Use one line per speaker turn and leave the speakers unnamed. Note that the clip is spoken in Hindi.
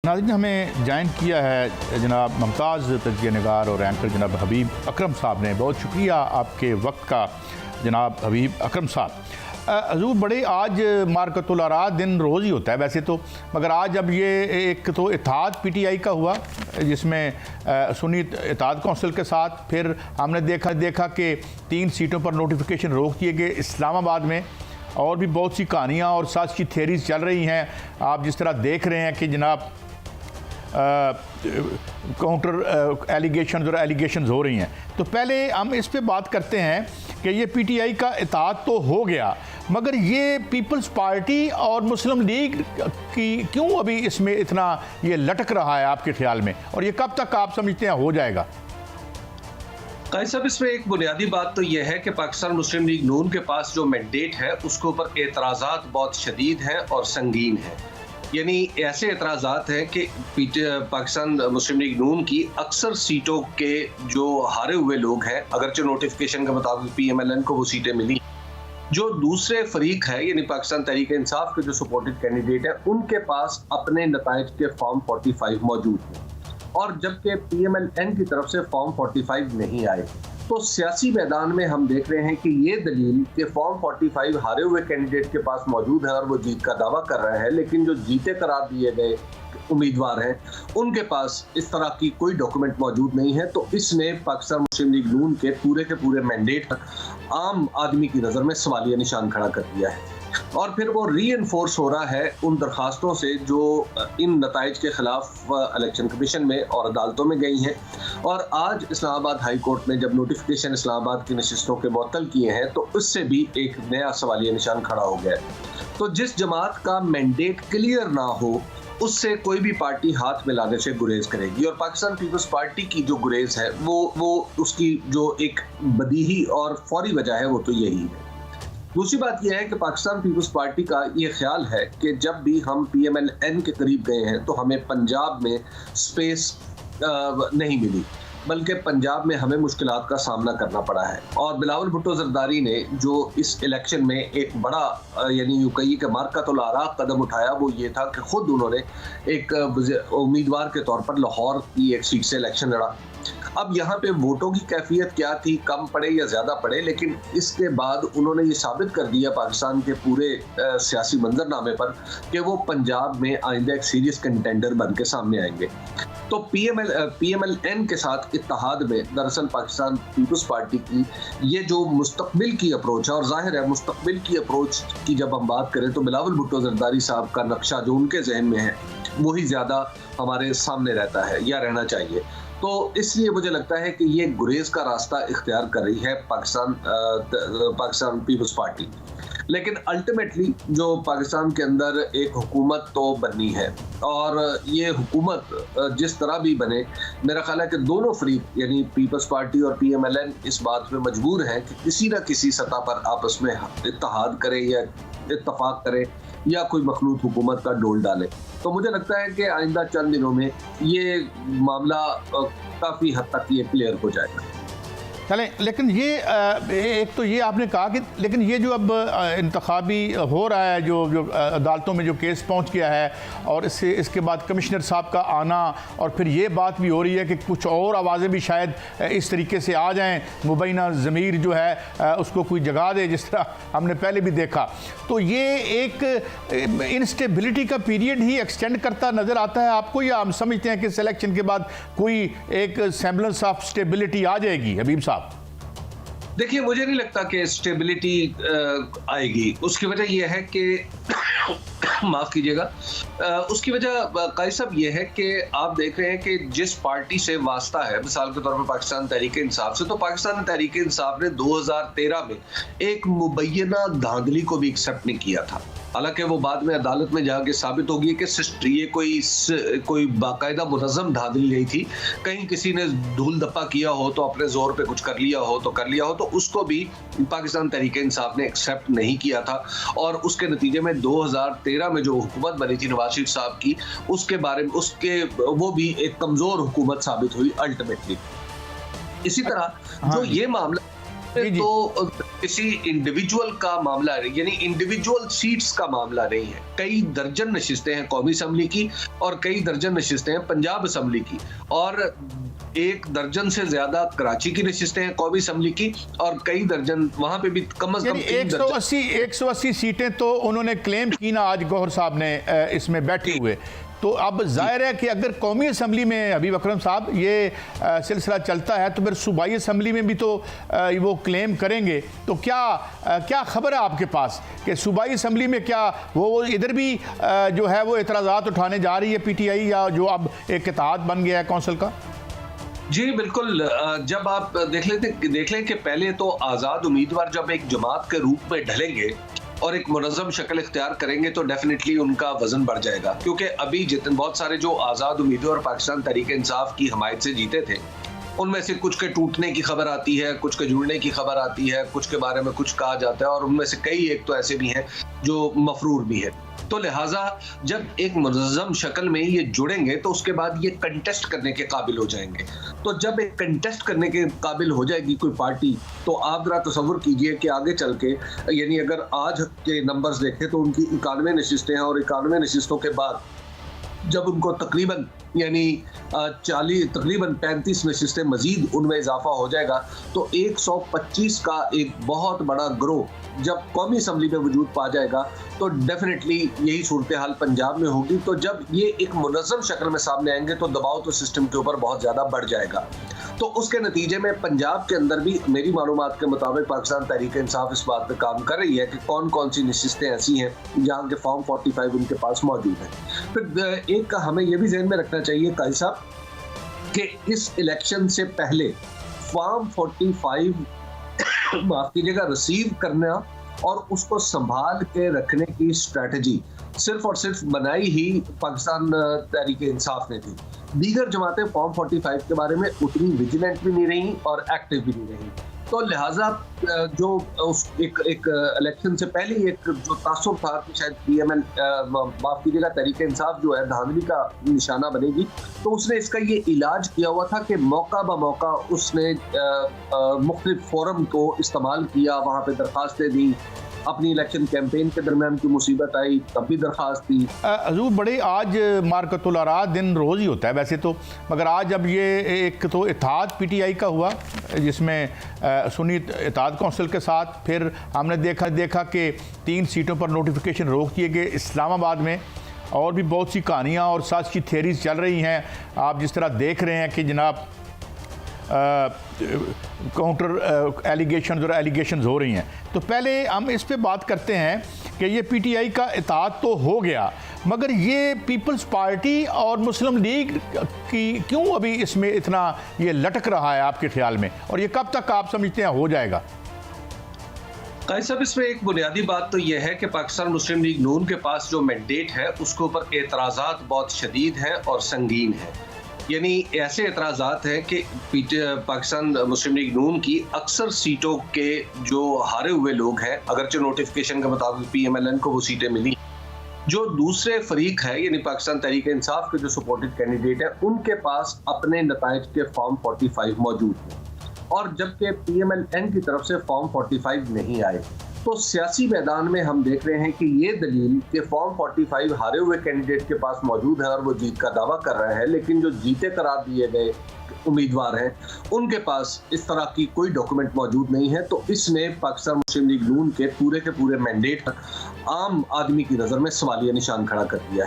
नाज़रीन, हमें ज्वाइन किया है जनाब मुमताज़ तजिया निगार और एंकर जनाब हबीब अकरम साहब ने। बहुत शुक्रिया आपके वक्त का जनाब हबीब अकरम साहब। हजूर, बड़े आज मार्कतुल आरा दिन रोज़ ही होता है वैसे तो, मगर आज अब ये एक तो इत्तेहाद PTI का हुआ जिसमें सुन्नी इत्तेहाद कौंसिल के साथ, फिर हमने देखा कि 3 सीटों पर नोटिफिकेशन रोक दिए गए इस्लामाबाद में, और भी बहुत सी कहानियाँ और सच की थेरीज चल रही हैं। आप जिस तरह देख रहे हैं कि जनाब काउंटर एलिगेशन और एलिगेशंस हो रही हैं, तो पहले हम इस पे बात करते हैं कि ये PTI का इत्तेहाद तो हो गया, मगर ये पीपल्स पार्टी और मुस्लिम लीग की क्यों अभी इसमें इतना ये लटक रहा है आपके ख्याल में, और ये कब तक आप समझते हैं हो जाएगा?
काई साहब, इसमें एक बुनियादी बात तो यह है कि पाकिस्तान मुस्लिम लीग नून के पास जो मैंडेट है उसके ऊपर एतराज़ात बहुत शदीद हैं और संगीन हैं। यानी ऐसे एतराज़ात हैं कि पाकिस्तान मुस्लिम लीग नून की अक्सर सीटों के जो हारे हुए लोग हैं, अगरचे नोटिफिकेशन के मुताबिक PMLN को वो सीटें मिली, जो दूसरे फरीक है यानी पाकिस्तान तहरीक इंसाफ के जो सपोर्टेड कैंडिडेट है, उनके पास अपने नताइज के फॉर्म 45 मौजूद हैं, और जबकि PMLN की तरफ से फॉर्म 45 नहीं आए। तो सियासी मैदान में हम देख रहे हैं कि ये दलील कि फॉर्म 45 हारे हुए कैंडिडेट के पास मौजूद है और वो जीत का दावा कर रहा है, लेकिन जो जीते करार दिए गए उम्मीदवार हैं उनके पास इस तरह की कोई डॉक्यूमेंट मौजूद नहीं है। तो इसने पाकिस्तान मुस्लिम लीग नून के पूरे मैंडेट आम आदमी की नज़र में सवालिया निशान खड़ा कर दिया है, और फिर वो रीइंफोर्स हो रहा है उन दरखास्तों से जो इन नताइज के खिलाफ इलेक्शन कमीशन में और अदालतों में गई हैं। और आज इस्लामाबाद हाई कोर्ट ने जब नोटिफिकेशन इस्लामाबाद की नशिस्तों के मुअत्तल किए हैं, तो उससे भी एक नया सवालिया निशान खड़ा हो गया है। तो जिस जमात का मैंडेट क्लियर ना हो उससे कोई भी पार्टी हाथ मिलाने से गुरेज करेगी, और पाकिस्तान पीपल्स पार्टी की जो गुरेज है वो उसकी जो एक बदीही और फौरी वजह है वो तो यही है। दूसरी बात यह है कि पाकिस्तान पीपल्स पार्टी का ये ख्याल है कि जब भी हम PMLN के करीब गए हैं तो हमें पंजाब में स्पेस नहीं मिली, बल्कि पंजाब में हमें मुश्किलात का सामना करना पड़ा है। और बिलावल भुट्टो जरदारी ने जो इस इलेक्शन में एक बड़ा यानी यूं कहिए कि मार्कतुल आरा कदम उठाया, वो ये था कि खुद उन्होंने एक उम्मीदवार के तौर पर लाहौर की एक सीट से इलेक्शन लड़ा। अब यहाँ पे वोटों की कैफियत क्या थी, कम पड़े या ज़्यादा पड़े, लेकिन इसके बाद उन्होंने ये साबित कर दिया पाकिस्तान के पूरे सियासी मंजरनामे पर कि वो पंजाब में आइंदा एक सीरियस कंटेंडर बन के सामने आएंगे। तो PMLN के साथ इत्तेहाद में दरअसल पाकिस्तान पीपल्स पार्टी की ये जो मुस्तकबिल की अप्रोच है, और जाहिर है मुस्तकबिल की अप्रोच की जब हम बात करें तो बिलावल भुट्टो जरदारी साहब का नक्शा जो उनके जहन में है वही ज़्यादा हमारे सामने रहता है या रहना चाहिए। तो इसलिए मुझे लगता है कि ये गुरेज का रास्ता इख्तियार कर रही है पाकिस्तान पीपल्स पार्टी। लेकिन अल्टीमेटली जो पाकिस्तान के अंदर एक हुकूमत तो बननी है, और ये हुकूमत जिस तरह भी बने, मेरा ख्याल है कि दोनों फरीक यानी पीपल्स पार्टी और PMLN इस बात पे मजबूर हैं कि किसी न किसी सतह पर आपस में इत्तेहाद करें या इत्तफाक करें या कोई मखलूत हुकूमत का डोल डाले। तो मुझे लगता है कि आइंदा चंद दिनों में ये मामला काफ़ी हद तक ये क्लियर हो जाएगा।
चलें, लेकिन ये एक तो ये आपने कहा कि लेकिन ये जो अब इंतखाबी हो रहा है, जो अदालतों में जो केस पहुंच गया है, और इसके बाद कमिश्नर साहब का आना, और फिर ये बात भी हो रही है कि कुछ और आवाज़ें भी शायद इस तरीके से आ जाएं, मुबैना ज़मीर जो है उसको कोई जगा दे, जिस तरह हमने पहले भी देखा। तो ये एक इनस्टेबिलिटी का पीरियड ही एक्सटेंड करता नज़र आता है आपको, या हम समझते हैं कि सिलेक्शन के बाद कोई एक सेम्बलेंस ऑफ स्टेबिलिटी आ जाएगी? हबीब साहब,
देखिए, मुझे नहीं लगता कि स्टेबिलिटी आएगी। उसकी वजह यह है कि माफ़ कीजिएगा, उसकी वजह काई साहब ये है कि आप देख रहे हैं कि जिस पार्टी से वास्ता है, मिसाल के तौर पर पाकिस्तान तहरीक इंसाफ से, तो पाकिस्तान तहरीक इंसाफ ने 2013 में एक मुबैना धांधली को भी एक्सेप्ट नहीं किया था। हालांकि वो बाद में अदालत में जाके साबित हो गई कि ये कोई बाकायदा मुनज़्ज़म धांधली नहीं थी, कहीं किसी ने धूल धप्पा किया हो तो अपने जोर पे कुछ कर लिया हो, तो उसको भी पाकिस्तान तहरीक इंसाफ ने एक्सेप्ट नहीं किया था। और उसके नतीजे में 2013 में जो हुकूमत बनी थी नवाज शरीफ साहब की, उसके बारे में वो भी एक कमज़ोर हुकूमत साबित हुई अल्टीमेटली। इसी तरह जो ये मामला
जी, जी।
तो किसी इंडिविजुअल का मामला यानी इंडिविजुअल सीट्स का मामला नहीं है। कई दर्जन नशिस्तें हैं कौमी असम्बली की और कई दर्जन नशिस्तें हैं पंजाब असम्बली की और एक दर्जन से ज्यादा कराची की नशिस्तें हैं कौमी असम्बली की और कई दर्जन वहां पे भी कम से कम
180 सीटें तो उन्होंने क्लेम की ना आज गौहर साहब ने इसमें बैठे हुए। तो अब जाहिर है कि अगर कौमी असम्बली में हबीब अकरम साहब ये सिलसिला चलता है तो फिर सूबाई असम्बली में भी तो वो क्लेम करेंगे। तो क्या खबर है आपके पास कि सूबाई असम्बली में क्या वो इधर भी जो है वो एतराज़ात उठाने जा रही है PTI या जो अब एक इत्तेहाद बन गया है कौंसिल का?
जी बिल्कुल। जब आप देख लें कि पहले तो आज़ाद उम्मीदवार जब एक जमात के रूप में ढलेंगे और एक मुनज़्ज़म शक्ल इख्तियार करेंगे तो डेफिनेटली उनका वजन बढ़ जाएगा, क्योंकि अभी जितने बहुत सारे जो आज़ाद उम्मीदवार पाकिस्तान तहरीक इंसाफ की हमायत से जीते थे उनमें से कुछ के टूटने की खबर आती है, कुछ के जुड़ने की खबर आती है, कुछ के बारे में कुछ कहा जाता है और उनमें से कई एक तो ऐसे भी हैं जो मफरूर भी है। तो लिहाजा जब एक मुनज़्ज़म शक्ल में ये जुड़ेंगे तो उसके बाद ये कंटेस्ट करने के काबिल हो जाएंगे। तो जब एक कंटेस्ट करने के काबिल हो जाएगी कोई पार्टी तो आप जरा तसव्वुर कीजिए कि आगे चल के यानी अगर आज के नंबर्स देखें तो उनकी 91 नशिस्तें हैं और 91 नशिस्तों के बाद जब उनको तकरीबन यानी 35 नशिस्तें मजीद उनमें इजाफा हो जाएगा तो 125 का एक बहुत बड़ा ग्रोह जब कौमी असम्बली में वजूद पा जाएगा तो डेफिनेटली यही सूरत हाल पंजाब में होगी। तो जब ये एक मुनज़्ज़म शक्ल में सामने आएंगे तो दबाव तो सिस्टम के ऊपर बहुत ज़्यादा बढ़ जाएगा। तो उसके नतीजे में पंजाब के अंदर भी मेरी मालूमात के मुताबिक पाकिस्तान तहरीक इंसाफ इस बात पे काम कर रही है कि कौन कौन सी नशिस्तें ऐसी हैं जहाँ के फॉर्म 45 उनके पास मौजूद है। फिर एक का हमें यह भी ज़हन में रखना चाहिए काजी साहब कि इस इलेक्शन से पहले फॉर्म 45 माफ कीजिएगा रिसीव करना और उसको संभाल के रखने की स्ट्रेटजी सिर्फ और सिर्फ बनाई ही पाकिस्तान तहरीक इंसाफ ने थी। दीगर जमातें फॉर्म 45 के बारे में उतनी विजिलेंट भी नहीं रही और एक्टिव भी नहीं रही। तो लिहाजा जो उस एक इलेक्शन से पहले एक जो तासुर था कि शायद PML माफ कीजिएगा तहरीक इंसाफ जो है धांधली का निशाना बनेगी, तो उसने इसका ये इलाज किया हुआ था कि मौका ब मौका उसने मुख्तलिफ फोरम को इस्तेमाल किया, वहाँ पे दरखास्तें दी, अपनी इलेक्शन कैंपेन के दरमियान की मुसीबत आई तब भी दरखास्त दी।
हजूर बड़े आज मार्कतुल आरा दिन रोज़ ही होता है वैसे तो, मगर आज अब ये एक तो इत्तेहाद PTI का हुआ जिसमें सुन्नी इत्तेहाद कौंसिल के साथ फिर हमने देखा कि 3 सीटों पर नोटिफिकेशन रोक दिए गए इस्लामाबाद में और भी बहुत सी कहानियाँ और सच की थेरीज चल रही हैं। आप जिस तरह देख रहे हैं कि जनाब काउंटर एलिगेशन और एलिगेशंस हो रही हैं। तो पहले हम इस पे बात करते हैं कि ये PTI का इत्तेहाद तो हो गया मगर ये पीपल्स पार्टी और मुस्लिम लीग की क्यों अभी इसमें इतना ये लटक रहा है आपके ख्याल में, और ये कब तक आप समझते हैं हो जाएगा?
काजी साहब इसमें एक बुनियादी बात तो यह है कि पाकिस्तान मुस्लिम लीग नून के पास जो मैंडेट है उसके ऊपर एतराज़ात बहुत शदीद हैं और संगीन है। यानी ऐसे एतराज़ात हैं कि पाकिस्तान मुस्लिम लीग नून की अक्सर सीटों के जो हारे हुए लोग हैं, अगरचे नोटिफिकेशन के मुताबिक PMLN को वो सीटें मिली, जो दूसरे फरीक है यानी पाकिस्तान तहरीक इंसाफ के जो सपोर्टेड कैंडिडेट है उनके पास अपने नताइज के फॉर्म 45 मौजूद हैं और जबकि PMLN की तरफ से फॉर्म 45 नहीं आए। तो सियासी मैदान में हम देख रहे हैं कि ये दलील कि फॉर्म 45 हारे हुए कैंडिडेट के पास मौजूद है और वो जीत का दावा कर रहे हैं, लेकिन जो जीते करार दिए गए उम्मीदवार हैं उनके पास इस तरह की कोई डॉक्यूमेंट मौजूद नहीं है। तो इसने पाकिस्तान मुस्लिम लीग नून के पूरे मैंडेट आम आदमी की नज़र में सवालिया निशान खड़ा कर दिया है।